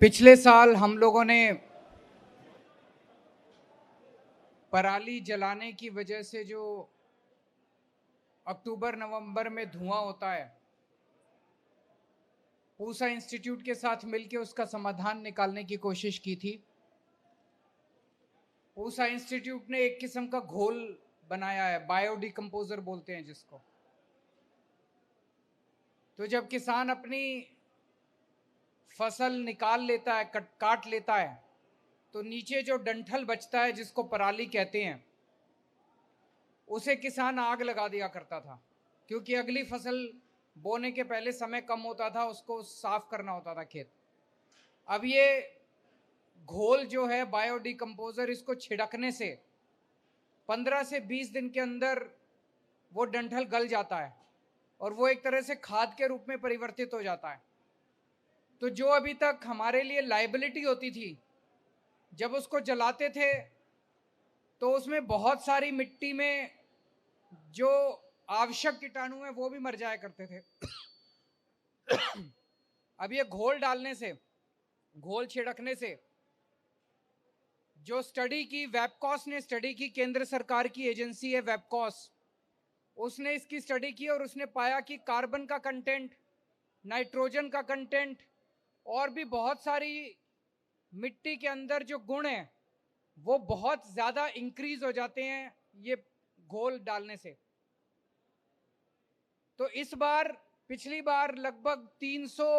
पिछले साल हम लोगों ने पराली जलाने की वजह से जो अक्टूबर नवंबर में धुआं होता है, पूसा इंस्टीट्यूट के साथ मिलकर उसका समाधान निकालने की कोशिश की थी। पूसा इंस्टीट्यूट ने एक किस्म का घोल बनाया है, बायोडिकम्पोजर बोलते हैं जिसको। तो जब किसान अपनी फसल निकाल लेता है, काट लेता है, तो नीचे जो डंठल बचता है जिसको पराली कहते हैं, उसे किसान आग लगा दिया करता था, क्योंकि अगली फसल बोने के पहले समय कम होता था, उसको साफ करना होता था खेत। अब ये घोल जो है बायोडिकम्पोजर, इसको छिड़कने से 15 से 20 दिन के अंदर वो डंठल गल जाता है और वो एक तरह से खाद के रूप में परिवर्तित हो जाता है। तो जो अभी तक हमारे लिए लायबिलिटी होती थी, जब उसको जलाते थे तो उसमें बहुत सारी मिट्टी में जो आवश्यक कीटाणु हैं वो भी मर जाया करते थे। अब ये घोल डालने से, घोल छिड़कने से, जो स्टडी की वेबकॉस ने स्टडी की, केंद्र सरकार की एजेंसी है वेबकॉस, उसने इसकी स्टडी की और उसने पाया कि कार्बन का कंटेंट, नाइट्रोजन का कंटेंट और भी बहुत सारी मिट्टी के अंदर जो गुण हैं वो बहुत ज्यादा इंक्रीज हो जाते हैं ये घोल डालने से। तो इस बार, पिछली बार लगभग 300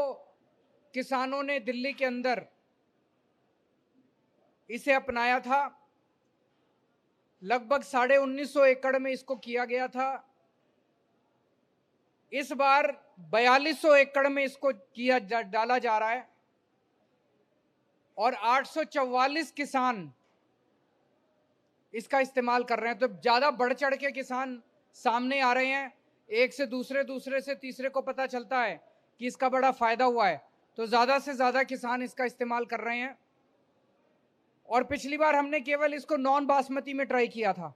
किसानों ने दिल्ली के अंदर इसे अपनाया था। लगभग 1950 एकड़ में इसको किया गया था। इस बार 4200 एकड़ में इसको डाला जा रहा है और 844 किसान इसका इस्तेमाल कर रहे हैं। तो ज्यादा बढ़ चढ़ के किसान सामने आ रहे हैं। एक से दूसरे से तीसरे को पता चलता है कि इसका बड़ा फायदा हुआ है, तो ज्यादा से ज्यादा किसान इसका इस्तेमाल कर रहे हैं। और पिछली बार हमने केवल इसको नॉन बासमती में ट्राई किया था,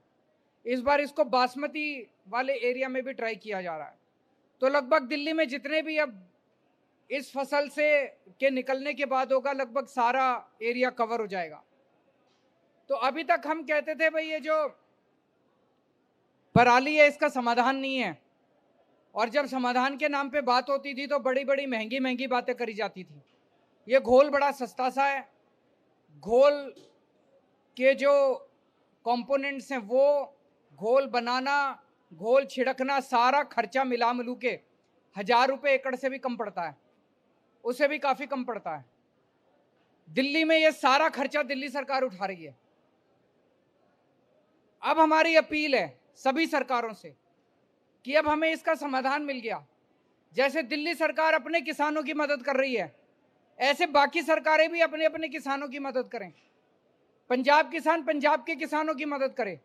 इस बार इसको बासमती वाले एरिया में भी ट्राई किया जा रहा है। तो लगभग दिल्ली में जितने भी अब इस फसल से के निकलने के बाद होगा, लगभग सारा एरिया कवर हो जाएगा। तो अभी तक हम कहते थे भाई ये जो पराली है इसका समाधान नहीं है, और जब समाधान के नाम पे बात होती थी तो बड़ी बड़ी महंगी महंगी बातें करी जाती थी। ये घोल बड़ा सस्ता सा है। घोल के जो कंपोनेंट्स हैं, वो घोल बनाना, घोल छिड़कना, सारा खर्चा मिला मिलू के 1000 रुपये एकड़ से भी कम पड़ता है, उसे भी काफी कम पड़ता है। दिल्ली में ये सारा खर्चा दिल्ली सरकार उठा रही है। अब हमारी अपील है सभी सरकारों से कि अब हमें इसका समाधान मिल गया। जैसे दिल्ली सरकार अपने किसानों की मदद कर रही है, ऐसे बाकी सरकारें भी अपने अपने किसानों की मदद करें। पंजाब किसान पंजाब के किसानों की मदद करे,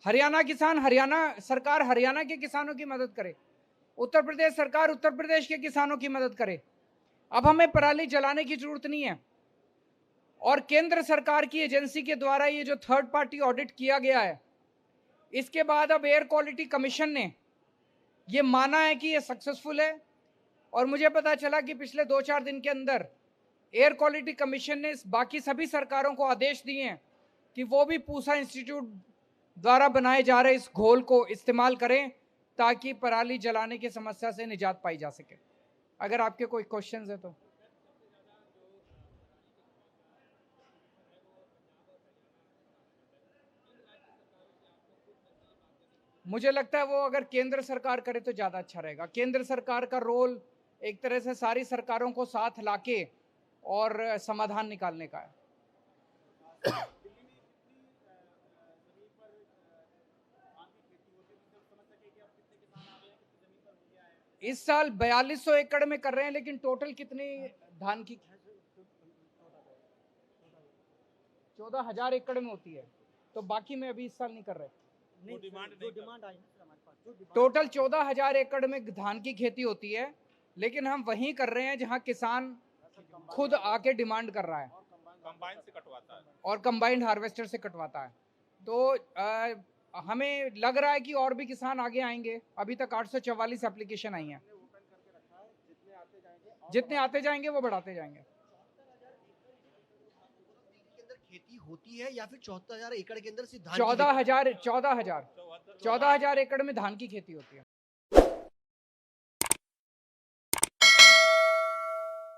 हरियाणा किसान हरियाणा सरकार हरियाणा के किसानों की मदद करे, उत्तर प्रदेश सरकार उत्तर प्रदेश के किसानों की मदद करे। अब हमें पराली जलाने की जरूरत नहीं है। और केंद्र सरकार की एजेंसी के द्वारा ये जो थर्ड पार्टी ऑडिट किया गया है, इसके बाद अब एयर क्वालिटी कमीशन ने ये माना है कि ये सक्सेसफुल है। और मुझे पता चला कि पिछले 2-4 दिन के अंदर एयर क्वालिटी कमीशन ने बाकी सभी सरकारों को आदेश दिए हैं कि वो भी पूसा इंस्टीट्यूट द्वारा बनाए जा रहे इस घोल को इस्तेमाल करें, ताकि पराली जलाने की समस्या से निजात पाई जा सके। अगर आपके कोई क्वेश्चंस है तो। मुझे लगता है वो अगर केंद्र सरकार करे तो ज़्यादा अच्छा रहेगा। केंद्र सरकार का रोल एक तरह से सारी सरकारों को साथ लाके और समाधान निकालने का है। इस साल 4200 एकड़ में कर रहे हैं, लेकिन टोटल कितनी धान की? 14,000 एकड़ में होती है, तो बाकी में अभी इस साल नहीं कर रहे। टोटल 14,000 एकड़ में धान की खेती होती है, लेकिन हम वहीं कर रहे हैं जहां किसान खुद आके डिमांड कर रहा है, कंबाइन से कटवाता है और कंबाइंड हार्वेस्टर से कटवाता है। तो हमें लग रहा है कि और भी किसान आगे आएंगे। अभी तक 844 एप्लीकेशन आई हैं, जितने आते जाएंगे वो बढ़ाते जाएंगे। खेती होती है या फिर 74,000 एकड़ के अंदर सिर्फ धान की 14,000 74 14,000 एकड़ में धान की खेती होती है।